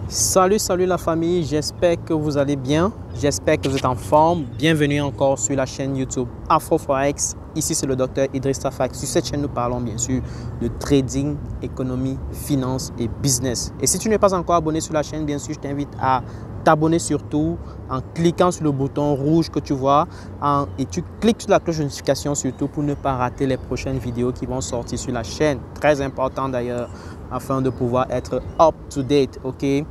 Salut la famille, j'espère que vous allez bien, j'espère que vous êtes en forme. Bienvenue encore sur la chaîne YouTube AfroForex. Ici c'est le docteur Idriss Tafak. Sur cette chaîne nous parlons bien sûr de trading, économie, finance et business. Et si tu n'es pas encore abonné sur la chaîne, bien sûr je t'invite à t'abonner surtout en cliquant sur le bouton rouge que tu vois et tu cliques sur la cloche de notification surtout pour ne pas rater les prochaines vidéos qui vont sortir sur la chaîne. Très important d'ailleurs afin de pouvoir être up to date, ok?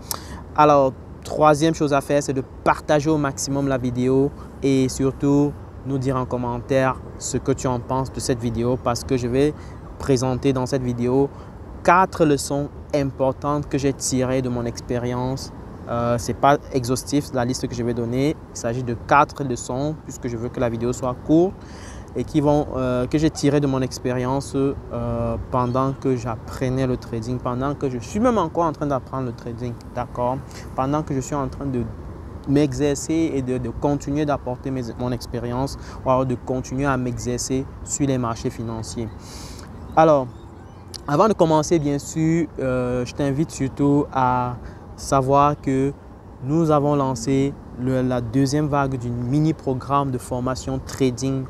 Alors, troisième chose à faire, c'est de partager au maximum la vidéo et surtout nous dire en commentaire ce que tu en penses de cette vidéo parce que je vais présenter dans cette vidéo 4 leçons importantes que j'ai tirées de mon expérience. Ce n'est pas exhaustif la liste que je vais donner. Il s'agit de 4 leçons puisque je veux que la vidéo soit courte et que j'ai tiré de mon expérience pendant que j'apprenais le trading, pendant que je suis même encore en train d'apprendre le trading, d'accord? Pendant que je suis en train de m'exercer et de continuer d'apporter mon expérience ou alors de continuer à m'exercer sur les marchés financiers. Alors, avant de commencer, bien sûr, je t'invite surtout à savoir que nous avons lancé la deuxième vague d'une mini-programme de formation trading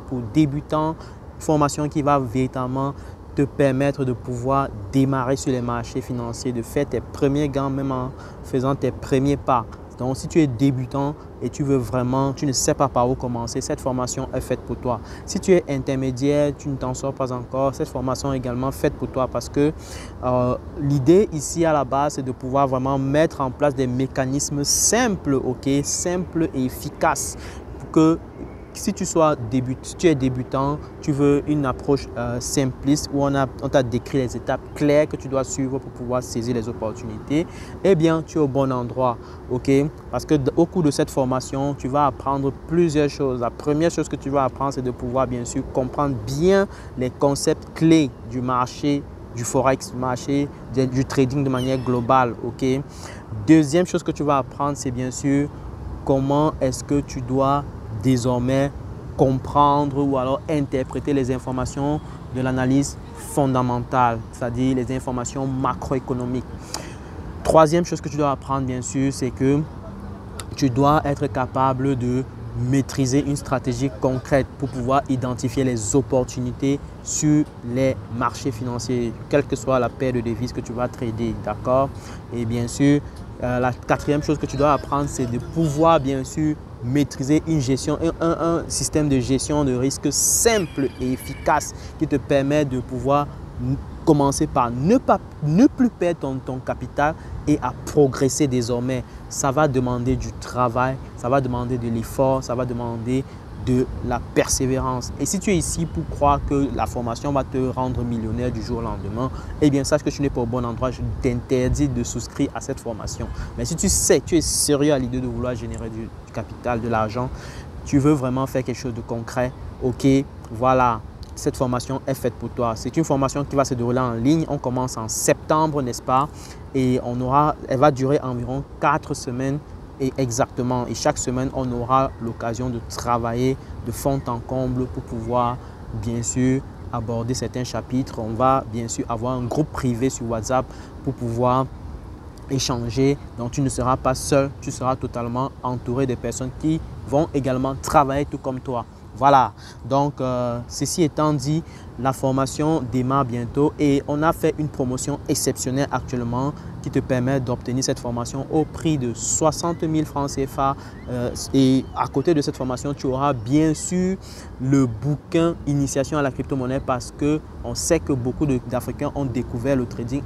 pour débutants, formation qui va véritablement te permettre de pouvoir démarrer sur les marchés financiers, de faire tes premiers gains même en faisant tes premiers pas. Donc, si tu es débutant et tu ne sais pas par où commencer, cette formation est faite pour toi. Si tu es intermédiaire, tu ne t'en sors pas encore, cette formation est également faite pour toi parce que l'idée ici à la base, c'est de pouvoir vraiment mettre en place des mécanismes simples, ok, simples et efficaces pour que si tu es débutant, tu veux une approche simpliste où on t'a décrit les étapes claires que tu dois suivre pour pouvoir saisir les opportunités, eh bien, tu es au bon endroit, ok? Parce qu'au cours de cette formation, tu vas apprendre plusieurs choses. La première chose que tu vas apprendre, c'est de pouvoir bien sûr comprendre bien les concepts clés du marché, du forex, du trading de manière globale, ok? Deuxième chose que tu vas apprendre, c'est bien sûr comment est-ce que tu dois désormais comprendre ou alors interpréter les informations de l'analyse fondamentale, c'est-à-dire les informations macroéconomiques. Troisième chose que tu dois apprendre, bien sûr, c'est que tu dois être capable de maîtriser une stratégie concrète pour pouvoir identifier les opportunités sur les marchés financiers, quelle que soit la paire de devises que tu vas trader, d'accord? Et bien sûr, la quatrième chose que tu dois apprendre, c'est de pouvoir bien sûr maîtriser un système de gestion de risque simple et efficace qui te permet de pouvoir commencer par ne plus perdre ton capital et à progresser désormais. Ça va demander du travail, ça va demander de l'effort, ça va demander de la persévérance. Et si tu es ici pour croire que la formation va te rendre millionnaire du jour au lendemain, eh bien sache que tu n'es pas au bon endroit. Je t'interdis de souscrire à cette formation. Mais si tu sais, tu es sérieux à l'idée de vouloir générer du capital, de l'argent, tu veux vraiment faire quelque chose de concret, ok, voilà. Cette formation est faite pour toi. C'est une formation qui va se dérouler en ligne. On commence en septembre, n'est-ce pas? Et elle va durer environ 4 semaines exactement. Et chaque semaine, on aura l'occasion de travailler de fond en comble pour pouvoir, bien sûr, aborder certains chapitres. On va, bien sûr, avoir un groupe privé sur WhatsApp pour pouvoir échanger. Donc, tu ne seras pas seul. Tu seras totalement entouré de personnes qui vont également travailler tout comme toi. Voilà, donc ceci étant dit, la formation démarre bientôt et on a fait une promotion exceptionnelle actuellement qui te permet d'obtenir cette formation au prix de 60 000 francs CFA. Et à côté de cette formation, tu auras bien sûr le bouquin Initiation à la crypto-monnaie parce qu'on sait que beaucoup d'Africains ont découvert le trading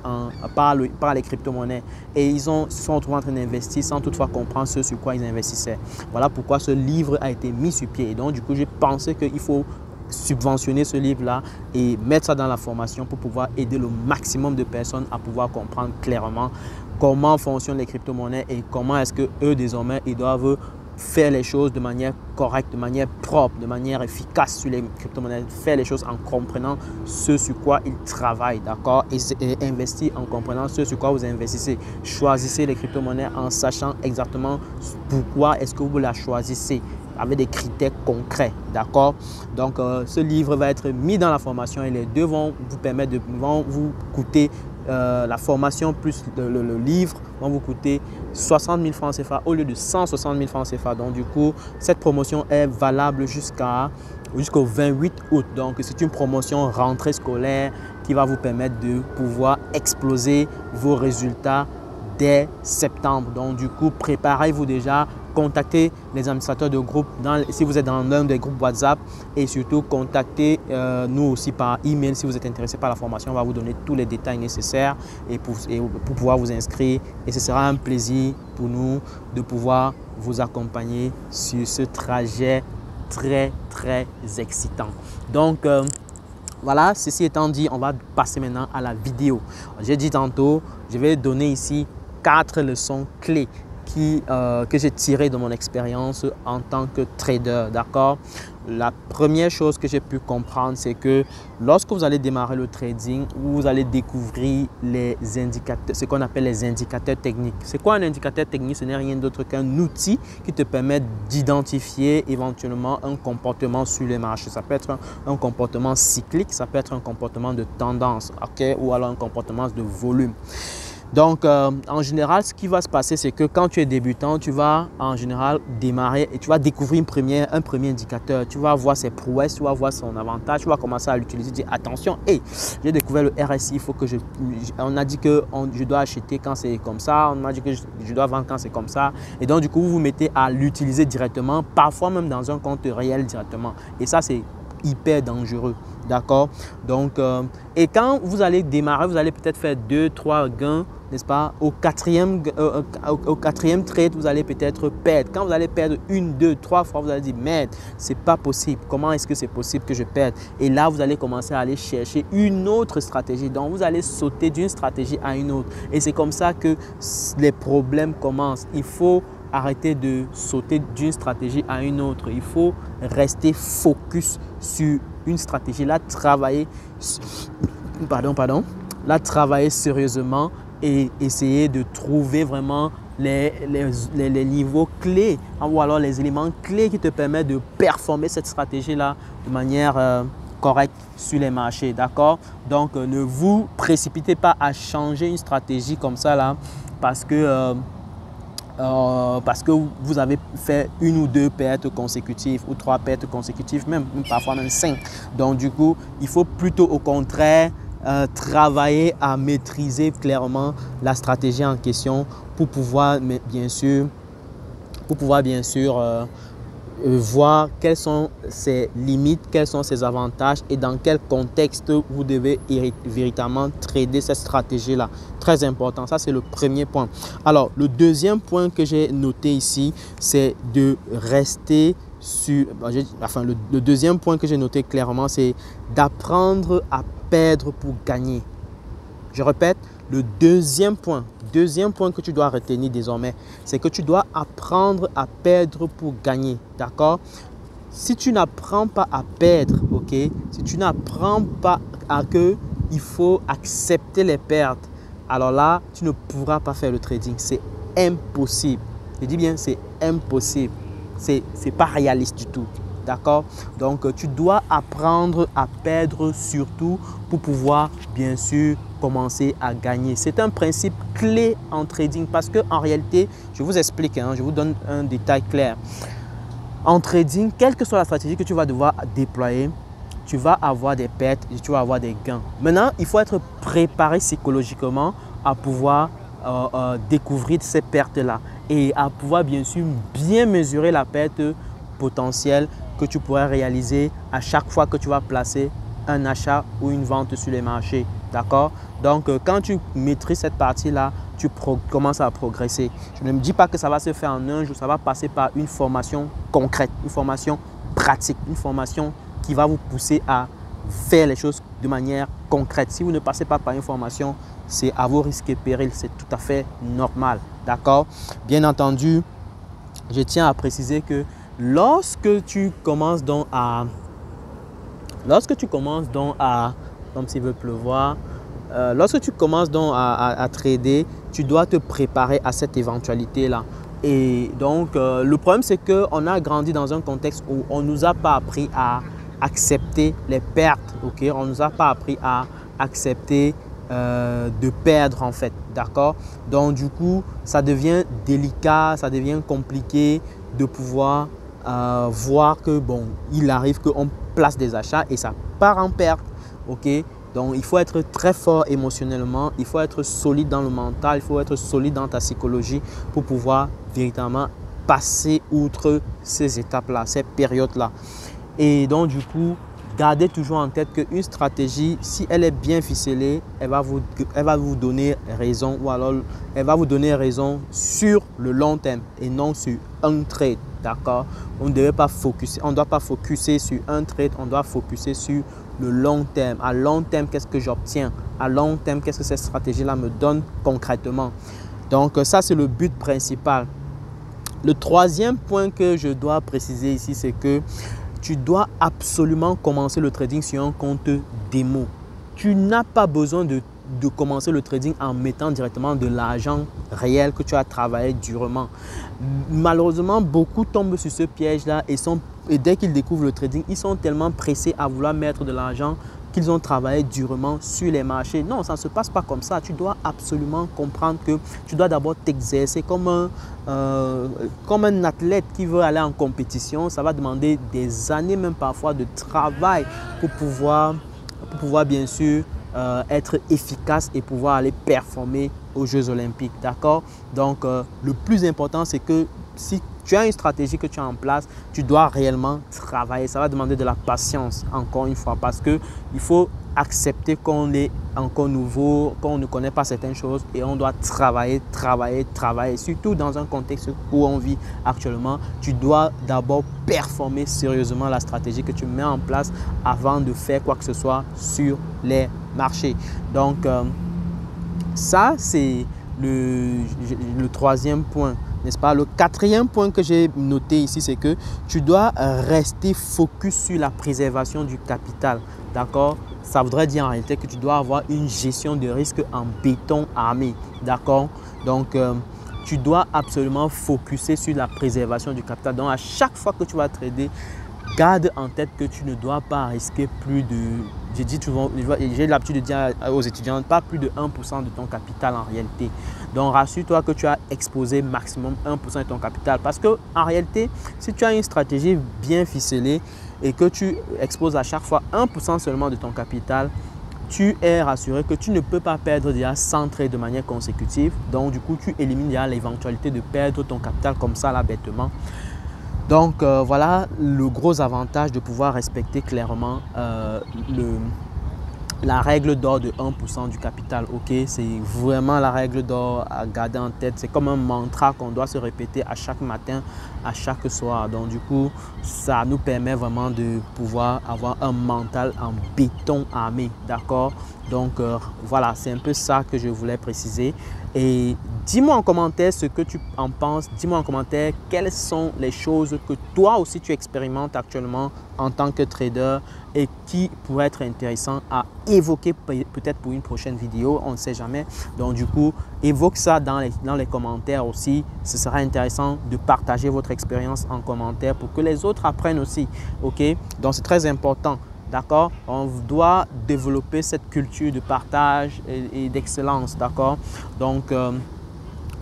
par les crypto-monnaies et ils se sont retrouvés en train d'investir sans toutefois comprendre ce sur quoi ils investissaient. Voilà pourquoi ce livre a été mis sur pied et donc du coup, j'ai pensé qu'il faut subventionner ce livre-là et mettre ça dans la formation pour pouvoir aider le maximum de personnes à pouvoir comprendre clairement comment fonctionnent les crypto-monnaies et comment est-ce qu'eux, désormais, ils doivent faire les choses de manière correcte, de manière propre, de manière efficace sur les crypto-monnaies, faire les choses en comprenant ce sur quoi ils travaillent, d'accord? Et investir en comprenant ce sur quoi vous investissez. Choisissez les crypto-monnaies en sachant exactement pourquoi est-ce que vous la choisissez, avec des critères concrets, d'accord? Donc, ce livre va être mis dans la formation et les deux vont vous coûter la formation plus le livre vont vous coûter 60 000 francs CFA au lieu de 160 000 francs CFA. Donc, du coup, cette promotion est valable jusqu'au 28 août. Donc, c'est une promotion rentrée scolaire qui va vous permettre de pouvoir exploser vos résultats dès septembre. Donc, du coup, préparez-vous déjà, contactez les administrateurs de groupe si vous êtes dans l'un des groupes WhatsApp et surtout contactez nous aussi par email si vous êtes intéressé par la formation. On va vous donner tous les détails nécessaires pour pouvoir vous inscrire et ce sera un plaisir pour nous de pouvoir vous accompagner sur ce trajet très excitant. Donc, voilà, ceci étant dit, on va passer maintenant à la vidéo. J'ai dit tantôt, je vais donner ici 4 leçons clés que j'ai tirées de mon expérience en tant que trader, d'accord? La première chose que j'ai pu comprendre, c'est que lorsque vous allez démarrer le trading, vous allez découvrir les indicateurs, ce qu'on appelle les indicateurs techniques. C'est quoi un indicateur technique? Ce n'est rien d'autre qu'un outil qui te permet d'identifier éventuellement un comportement sur les marchés. Ça peut être un comportement cyclique, ça peut être un comportement de tendance, ok? Ou alors un comportement de volume. Donc, en général, ce qui va se passer, c'est que quand tu es débutant, tu vas en général démarrer et tu vas découvrir un premier indicateur. Tu vas voir ses prouesses, tu vas voir son avantage, tu vas commencer à l'utiliser. Tu dis attention, hey, j'ai découvert le RSI, il faut que on a dit que je dois acheter quand c'est comme ça, on a dit que je dois vendre quand c'est comme ça. Et donc, du coup, vous vous mettez à l'utiliser directement, parfois même dans un compte réel directement. Et ça, c'est hyper dangereux, d'accord? Donc, et quand vous allez démarrer, vous allez peut-être faire 2-3 gains, n'est-ce pas? Au quatrième trade, vous allez peut-être perdre. Quand vous allez perdre 1, 2, 3 fois, vous allez dire merde, c'est pas possible. Comment est-ce que c'est possible que je perde? Et là, vous allez commencer à aller chercher une autre stratégie. Donc, vous allez sauter d'une stratégie à une autre. Et c'est comme ça que les problèmes commencent. Il faut arrêter de sauter d'une stratégie à une autre. Il faut rester focus sur une stratégie. Là, travailler sérieusement et essayer de trouver vraiment les niveaux clés ou alors les éléments clés qui te permettent de performer cette stratégie-là de manière correcte sur les marchés. D'accord? Donc, ne vous précipitez pas à changer une stratégie comme ça là parce que vous avez fait 1 ou 2 pertes consécutives ou 3 pertes consécutives, parfois même 5. Donc, du coup, il faut plutôt au contraire travailler à maîtriser clairement la stratégie en question pour pouvoir bien sûr voir quelles sont ses limites, quels sont ses avantages et dans quel contexte vous devez véritablement trader cette stratégie-là. Très important, ça c'est le premier point. Alors, le deuxième point que j'ai noté ici, c'est de rester sur… le deuxième point que j'ai noté clairement, c'est d'apprendre à perdre pour gagner. Je répète, le deuxième point que tu dois retenir désormais, c'est que tu dois apprendre à perdre pour gagner. D'accord? Si tu n'apprends pas à perdre, ok? Si tu n'apprends pas il faut accepter les pertes, alors là, tu ne pourras pas faire le trading. C'est impossible. Je dis bien, c'est impossible. C'est pas réaliste du tout. D'accord? Donc, tu dois apprendre à perdre surtout pour pouvoir, bien sûr, commencer à gagner. C'est un principe clé en trading parce qu'en réalité, je vous explique, je vous donne un détail clair. En trading, quelle que soit la stratégie que tu vas devoir déployer, tu vas avoir des pertes et tu vas avoir des gains. Maintenant, il faut être préparé psychologiquement à pouvoir découvrir ces pertes-là et à pouvoir, bien sûr, bien mesurer la perte potentielle que tu pourrais réaliser à chaque fois que tu vas placer un achat ou une vente sur les marchés. D'accord? Donc, quand tu maîtrises cette partie-là, tu commences à progresser. Je ne me dis pas que ça va se faire en un jour, ça va passer par une formation concrète, une formation pratique, une formation qui va vous pousser à faire les choses de manière concrète. Si vous ne passez pas par une formation, c'est à vos risques et périls, c'est tout à fait normal. D'accord? Bien entendu, je tiens à préciser que lorsque tu commences donc à comme s'il veut pleuvoir, lorsque tu commences donc à trader, tu dois te préparer à cette éventualité-là. Et donc, le problème, c'est qu'on a grandi dans un contexte où on ne nous a pas appris à accepter les pertes. Okay? On ne nous a pas appris à accepter de perdre en fait, d'accord? Donc du coup, ça devient délicat, ça devient compliqué de pouvoir voir que bon, il arrive qu'on place des achats et ça part en perte, ok? Donc il faut être très fort émotionnellement, il faut être solide dans le mental, il faut être solide dans ta psychologie pour pouvoir véritablement passer outre ces étapes-là, ces périodes-là. Et donc du coup, gardez toujours en tête qu'une stratégie, si elle est bien ficelée, elle va vous donner raison, ou alors elle va vous donner raison sur le long terme et non sur un trade, d'accord? On ne doit pas focuser sur un trade, on doit focuser sur le long terme. À long terme, qu'est-ce que j'obtiens? À long terme, qu'est-ce que cette stratégie-là me donne concrètement? Donc ça, c'est le but principal. Le troisième point que je dois préciser ici, c'est que tu dois absolument commencer le trading sur un compte démo. Tu n'as pas besoin de commencer le trading en mettant directement de l'argent réel que tu as travaillé durement. Malheureusement, beaucoup tombent sur ce piège-là et dès qu'ils découvrent le trading, ils sont tellement pressés à vouloir mettre de l'argent qu'ils ont travaillé durement sur les marchés. Non, ça ne se passe pas comme ça. Tu dois absolument comprendre que tu dois d'abord t'exercer comme un athlète qui veut aller en compétition. Ça va demander des années, même parfois, de travail pour pouvoir bien sûr être efficace et pouvoir aller performer aux Jeux Olympiques. D'accord? Donc, le plus important, c'est que si tu as une stratégie que tu as en place, tu dois réellement travailler. Ça va demander de la patience, encore une fois, parce qu'il faut accepter qu'on est encore nouveau, qu'on ne connaît pas certaines choses et on doit travailler. Surtout dans un contexte où on vit actuellement, tu dois d'abord performer sérieusement la stratégie que tu mets en place avant de faire quoi que ce soit sur les marchés. Donc, ça, c'est le troisième point. N'est-ce pas? Le quatrième point que j'ai noté ici, c'est que tu dois rester focus sur la préservation du capital. D'accord? Ça voudrait dire en réalité que tu dois avoir une gestion de risque en béton armé. D'accord? Donc, tu dois absolument focuser sur la préservation du capital. Donc, à chaque fois que tu vas trader, garde en tête que tu ne dois pas risquer plus de, j'ai l'habitude de dire aux étudiants, pas plus de 1% de ton capital en réalité. Donc, rassure-toi que tu as exposé maximum 1% de ton capital. Parce qu'en réalité, si tu as une stratégie bien ficelée et que tu exposes à chaque fois 1% seulement de ton capital, tu es rassuré que tu ne peux pas perdre déjà 100 trades de manière consécutive. Donc, du coup, tu élimines déjà l'éventualité de perdre ton capital comme ça, là, bêtement. Donc, voilà le gros avantage de pouvoir respecter clairement la règle d'or de 1% du capital. Ok, c'est vraiment la règle d'or à garder en tête. C'est comme un mantra qu'on doit se répéter à chaque matin, à chaque soir. Donc, du coup, ça nous permet vraiment de pouvoir avoir un mental en béton armé. D'accord? Donc, voilà, c'est un peu ça que je voulais préciser. Et dis-moi en commentaire ce que tu en penses. Dis-moi en commentaire quelles sont les choses que toi aussi tu expérimentes actuellement en tant que trader et qui pourraient être intéressant à évoquer peut-être pour une prochaine vidéo. On ne sait jamais. Donc, du coup, évoque ça dans les commentaires aussi. Ce sera intéressant de partager votre expérience en commentaire pour que les autres apprennent aussi. Ok? Donc, c'est très important. D'accord? On doit développer cette culture de partage et d'excellence. D'accord? Donc,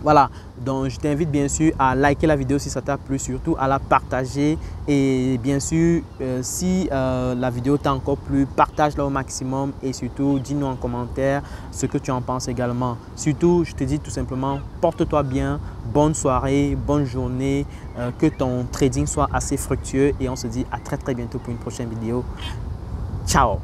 voilà. Donc, je t'invite bien sûr à liker la vidéo si ça t'a plu, surtout à la partager. Et bien sûr, si la vidéo t'a encore plu, partage-la au maximum et surtout, dis-nous en commentaire ce que tu en penses également. Surtout, je te dis tout simplement, porte-toi bien, bonne soirée, bonne journée, que ton trading soit assez fructueux et on se dit à très bientôt pour une prochaine vidéo. Ciao!